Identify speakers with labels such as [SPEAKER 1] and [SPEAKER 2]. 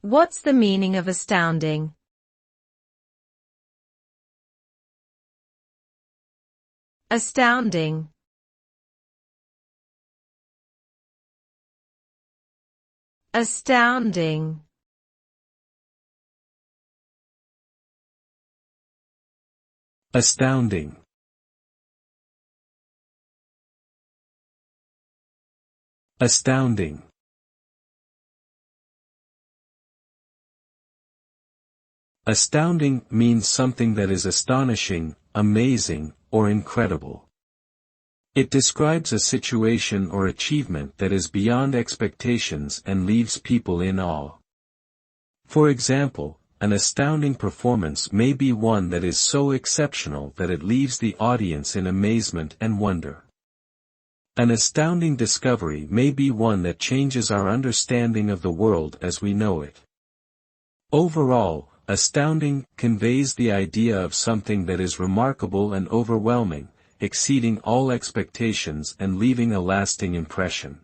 [SPEAKER 1] What's the meaning of astounding? Astounding. Astounding.
[SPEAKER 2] Astounding. Astounding. Astounding means something that is astonishing, amazing, or incredible. It describes a situation or achievement that is beyond expectations and leaves people in awe. For example, an astounding performance may be one that is so exceptional that it leaves the audience in amazement and wonder. An astounding discovery may be one that changes our understanding of the world as we know it. Overall, astounding conveys the idea of something that is remarkable and overwhelming, exceeding all expectations and leaving a lasting impression.